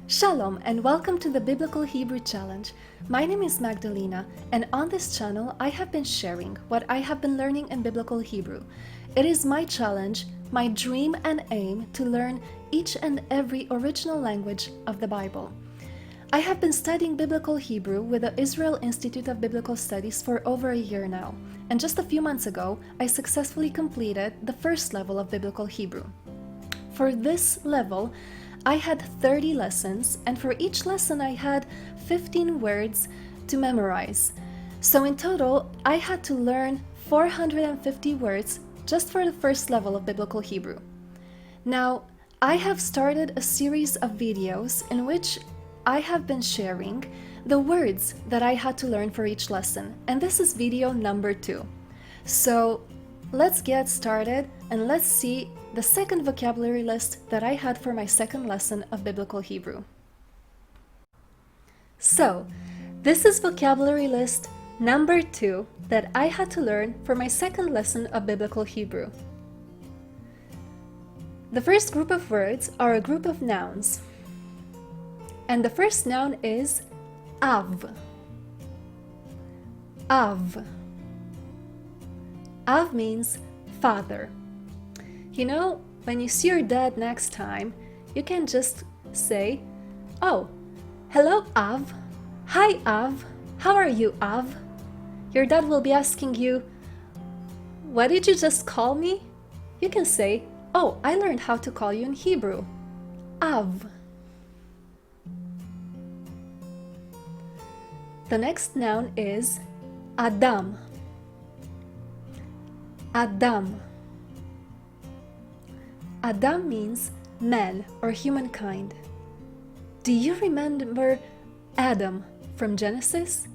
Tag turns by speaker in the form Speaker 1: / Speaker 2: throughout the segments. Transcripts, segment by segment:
Speaker 1: Shalom and welcome to the Biblical Hebrew Challenge. My name is Magdalena, and on this channel I have been sharing what I have been learning in Biblical Hebrew. It is my challenge, my dream and aim to learn each and every original language of the Bible. I have been studying Biblical Hebrew with the Israel Institute of Biblical Studies for over a year now, and just a few months ago I successfully completed the first level of Biblical Hebrew. For this level, I had 30 lessons, and for each lesson I had 15 words to memorize. So in total, I had to learn 450 words just for the first level of Biblical Hebrew. Now, I have started a series of videos in which I have been sharing the words that I had to learn for each lesson, and this is video number 2. So let's get started and let's see the second vocabulary list that I had for my second lesson of Biblical Hebrew. So, this is vocabulary list number 2 that I had to learn for my second lesson of Biblical Hebrew. The first group of words are a group of nouns. And the first noun is Av. Av. Av means father. You know, when you see your dad next time, you can just say, "Oh, hello, Av. Hi, Av. How are you, Av?" Your dad will be asking you, "What did you just call me?" You can say, "Oh, I learned how to call you in Hebrew. Av." The next noun is Adam. Adam. Adam means man or humankind. Do you remember Adam from Genesis?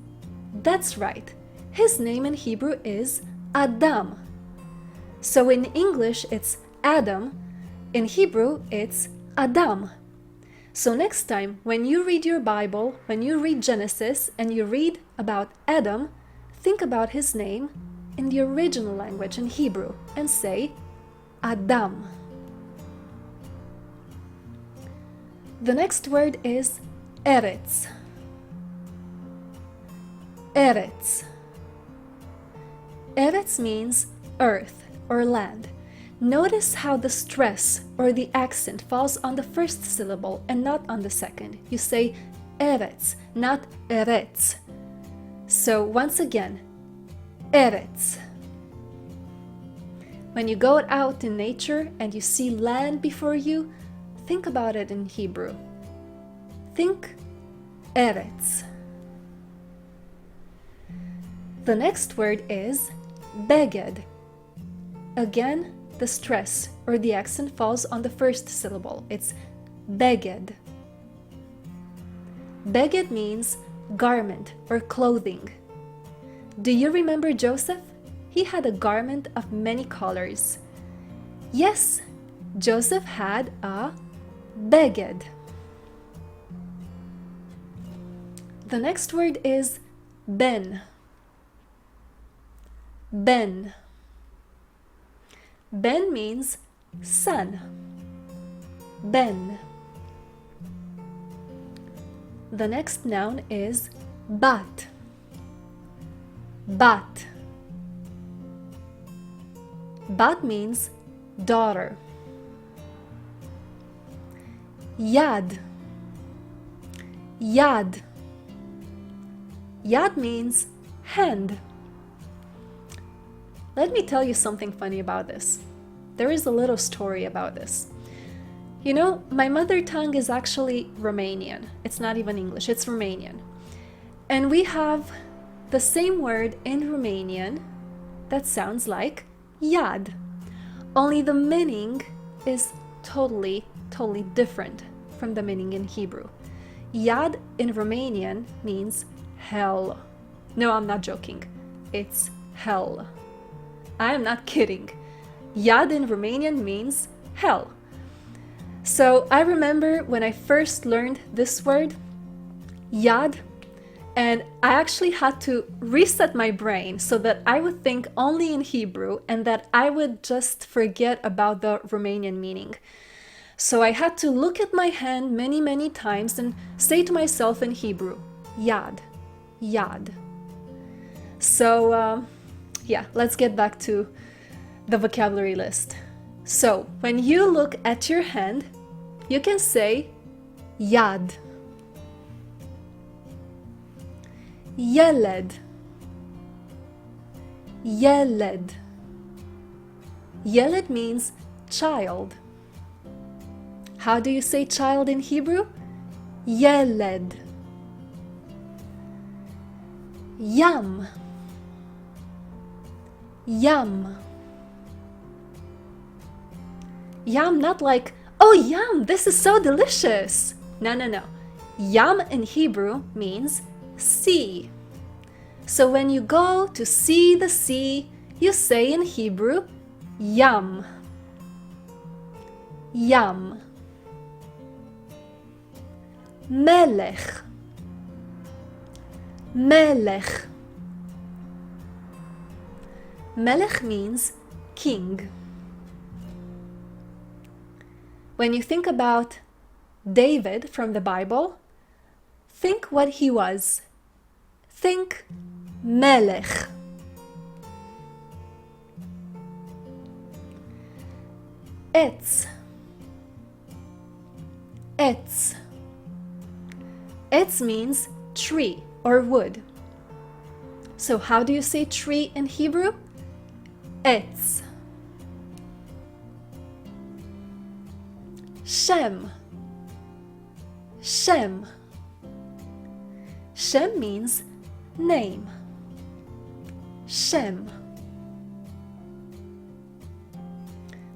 Speaker 1: That's right. His name in Hebrew is Adam. So in English it's Adam, in Hebrew it's Adam. So next time when you read your Bible, when you read Genesis and you read about Adam, think about his name in the original language in Hebrew and say Adam. The next word is Eretz. Eretz. Eretz means earth or land. Notice how the stress or the accent falls on the first syllable and not on the second. You say Eretz, not Eretz. So once again, Eretz. When you go out in nature and you see land before you, think about it in Hebrew. Think Eretz. The next word is Beged. Again, the stress or the accent falls on the first syllable. It's Beged. Beged means garment or clothing. Do you remember Joseph? He had a garment of many colors. Yes, Joseph had a Beged. The next word is Ben. Ben. Ben means son. Ben. The next noun is Bat. Bat. Bat means daughter. Yad. Yad. Yad means hand. Let me tell you something funny about this. There is a little story about this. You know, my mother tongue is actually Romanian. It's not even English, it's Romanian. And we have the same word in Romanian that sounds like yad. Only the meaning is totally different from the meaning in Hebrew. Yad in Romanian means hell. No, I'm not joking. It's hell. I am not kidding. Yad in Romanian means hell. So I remember when I first learned this word, yad, and I actually had to reset my brain so that I would think only in Hebrew and that I would just forget about the Romanian meaning. So I had to look at my hand many times and say to myself in Hebrew, yad, yad. So yeah, let's get back to the vocabulary list. So when you look at your hand, you can say yad, yeled, yeled. Yeled means child. How do you say child in Hebrew? Yeled. Yam, yum. Yum, not like, oh yum, this is so delicious. No. Yum in Hebrew means sea. So when you go to see the sea, you say in Hebrew, yam, yam. Melech, melech. Melech means king. When you think about David from the Bible, think what he was. Think melech. Etz, etz. Etz means tree or wood. So how do you say tree in Hebrew? Etz. Shem, Shem. Shem means name. Shem.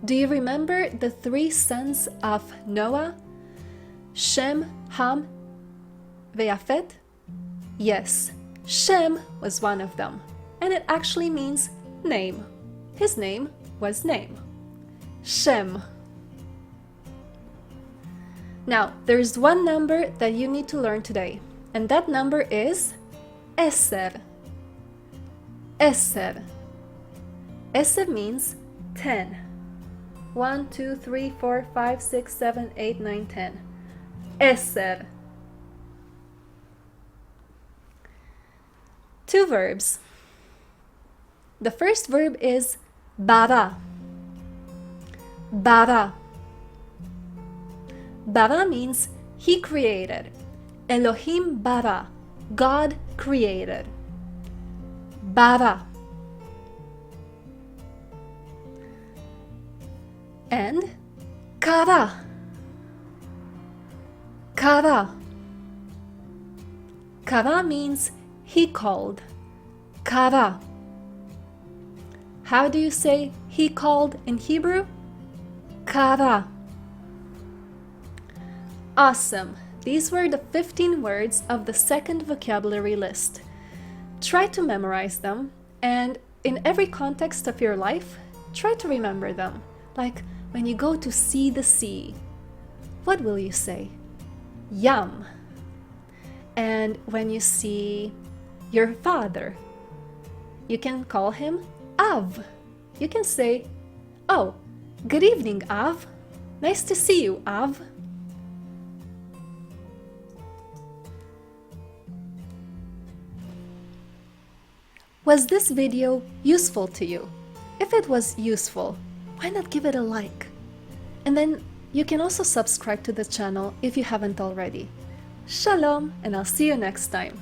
Speaker 1: Do you remember the 3 sons of Noah? Shem, Ham, Ve'afet? Yes, Shem was one of them, and it actually means name. His name was name. Shem. Now, there's one number that you need to learn today, and that number is Eser. Eser. Eser means 10. 1, 2, 3, 4, 5, 6, 7, 8, 9, 10. Eser. 2 verbs. The first verb is bara. Bara. Bara means he created. Elohim bara. God created. Bara. And kara. Kara. Kara means he called. Kara. How do you say he called in Hebrew? Kara. Awesome! These were the 15 words of the second vocabulary list. Try to memorize them, and in every context of your life, try to remember them. Like when you go to see the sea, what will you say? Yum. And when you see your father, you can call him Av. You can say, oh, good evening, Av. Nice to see you, Av. Was this video useful to you? If it was useful, why not give it a like? And then you can also subscribe to the channel if you haven't already. Shalom, and I'll see you next time.